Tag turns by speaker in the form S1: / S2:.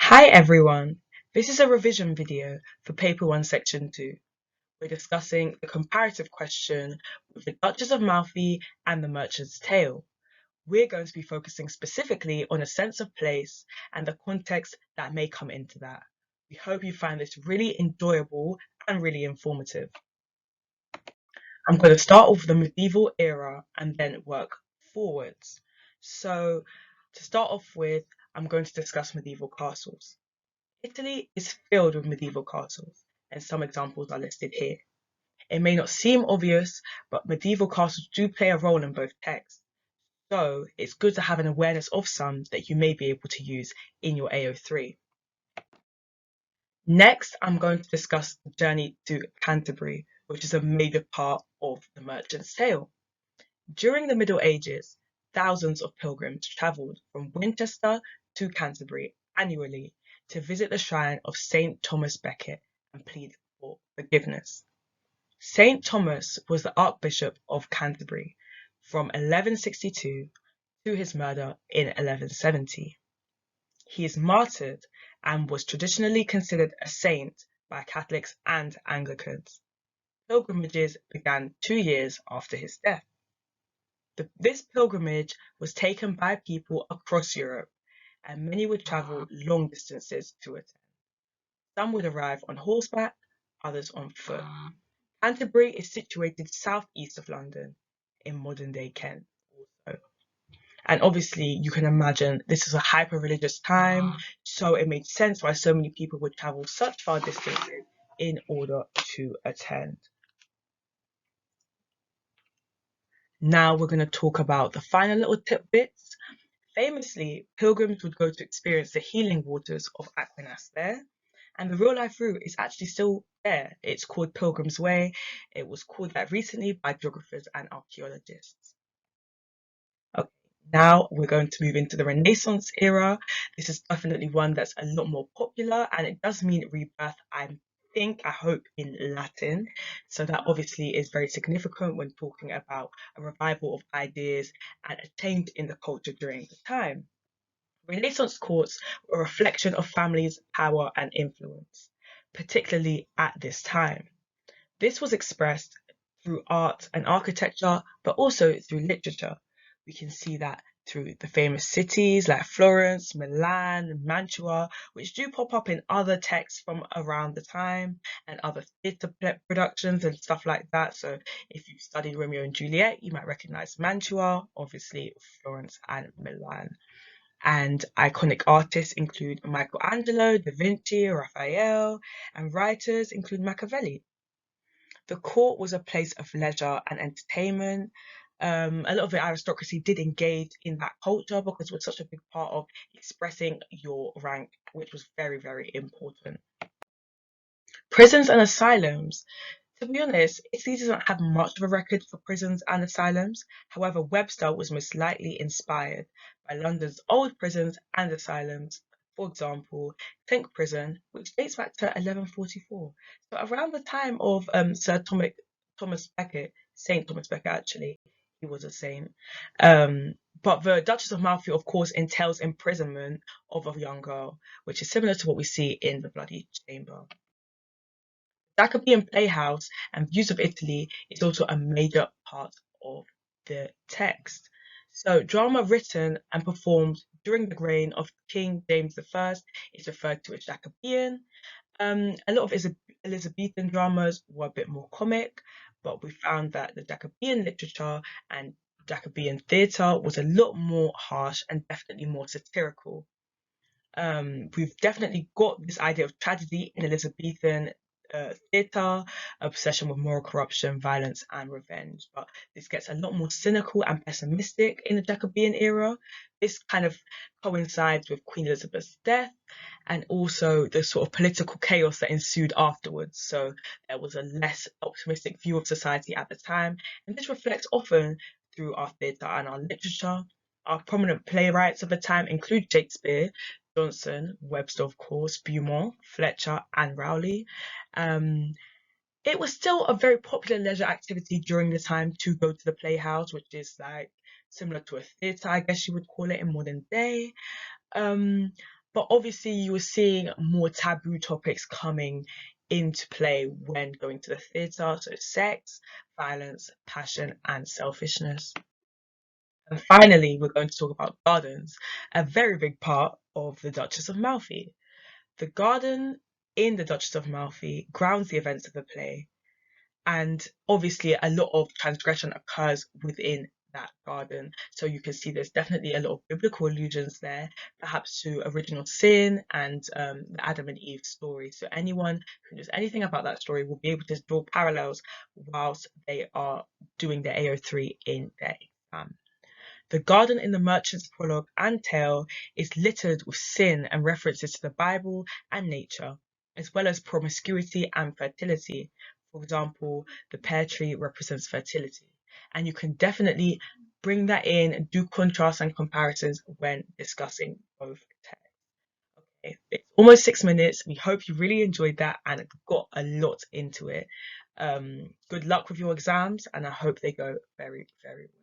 S1: Hi everyone, this is a revision video for Paper 1 Section 2. We're discussing the comparative question with the Duchess of Malfi and the Merchant's Tale. We're going to be focusing specifically on a sense of place and the context that may come into that. We hope you find this really enjoyable and really informative. I'm going to start off with the medieval era and then work forwards. So, to start off with, I'm going to discuss medieval castles. Italy is filled with medieval castles, and some examples are listed here. It may not seem obvious, but medieval castles do play a role in both texts, so it's good to have an awareness of some that you may be able to use in your AO3. Next, I'm going to discuss the journey to Canterbury, which is a major part of the Merchant's Tale. During the Middle Ages, thousands of pilgrims travelled from Winchester to Canterbury annually to visit the shrine of St. Thomas Becket and plead for forgiveness. St. Thomas was the Archbishop of Canterbury from 1162 to his murder in 1170. He is martyred and was traditionally considered a saint by Catholics and Anglicans. Pilgrimages began 2 years after his death. This pilgrimage was taken by people across Europe, and many would travel long distances to attend. Some would arrive on horseback, others on foot. Canterbury is situated southeast of London in modern-day Kent also. And obviously, you can imagine this is a hyper-religious time, so it made sense why so many people would travel such far distances in order to attend. Now we're going to talk about the final little tidbits. Famously, pilgrims would go to experience the healing waters of Aquinas there, and the real life route is actually still there. It's called Pilgrim's Way. It was called that recently by geographers and archaeologists. Okay, now we're going to move into the Renaissance era. This is definitely one that's a lot more popular, and it does mean rebirth. I hope, in Latin. So that obviously is very significant when talking about a revival of ideas and a change in the culture during the time. Renaissance courts were a reflection of families' power and influence, particularly at this time. This was expressed through art and architecture, but also through literature. We can see that through the famous cities like Florence, Milan, Mantua, which do pop up in other texts from around the time and other theatre productions and stuff like that. So if you've studied Romeo and Juliet, you might recognize Mantua, obviously Florence and Milan. And iconic artists include Michelangelo, Da Vinci, Raphael, and writers include Machiavelli. The court was a place of leisure and entertainment. A lot of the aristocracy did engage in that culture because it was such a big part of expressing your rank, which was very, very important. Prisons and asylums. To be honest, Italy doesn't have much of a record for prisons and asylums. However, Webster was most likely inspired by London's old prisons and asylums. For example, Clink Prison, which dates back to 1144. So around the time of Thomas Becket, Saint Thomas Becket actually, he was a saint. But the Duchess of Malfi, of course, entails imprisonment of a young girl, which is similar to what we see in the Bloody Chamber. Jacobean Playhouse and Views of Italy is also a major part of the text. So, drama written and performed during the reign of King James I is referred to as Jacobean. A lot of Elizabethan dramas were a bit more comic, but we found that the Jacobean literature and Jacobean theatre was a lot more harsh and definitely more satirical. We've definitely got this idea of tragedy in Elizabethan theatre, obsession with moral corruption, violence, and revenge. But this gets a lot more cynical and pessimistic in the Jacobean era. This kind of coincides with Queen Elizabeth's death and also the sort of political chaos that ensued afterwards. So there was a less optimistic view of society at the time, and this reflects often through our theatre and our literature. Our prominent playwrights of the time include Shakespeare, Johnson, Webster, of course, Beaumont, Fletcher, and Rowley. Um, it was still a very popular leisure activity during the time to go to the playhouse, which is like similar to a theatre, I guess you would call it in modern day. Um, But obviously, you were seeing more taboo topics coming into play when going to the theatre, so sex, violence, passion, and selfishness. And finally, we're going to talk about gardens, a very big part of the Duchess of Malfi. The garden in the Duchess of Malfi grounds the events of the play, and obviously a lot of transgression occurs within that garden. So you can see there's definitely a lot of biblical allusions there, perhaps to original sin and the Adam and Eve story. So anyone who knows anything about that story will be able to draw parallels whilst they are doing their AO3 in their exam. The garden in the Merchant's prologue and tale is littered with sin and references to the Bible and nature, as well as promiscuity and fertility. For example, the pear tree represents fertility. And you can definitely bring that in and do contrasts and comparisons when discussing both texts. Okay, it's almost 6 minutes. We hope you really enjoyed that and got a lot into it. Good luck with your exams, and I hope they go very, very well.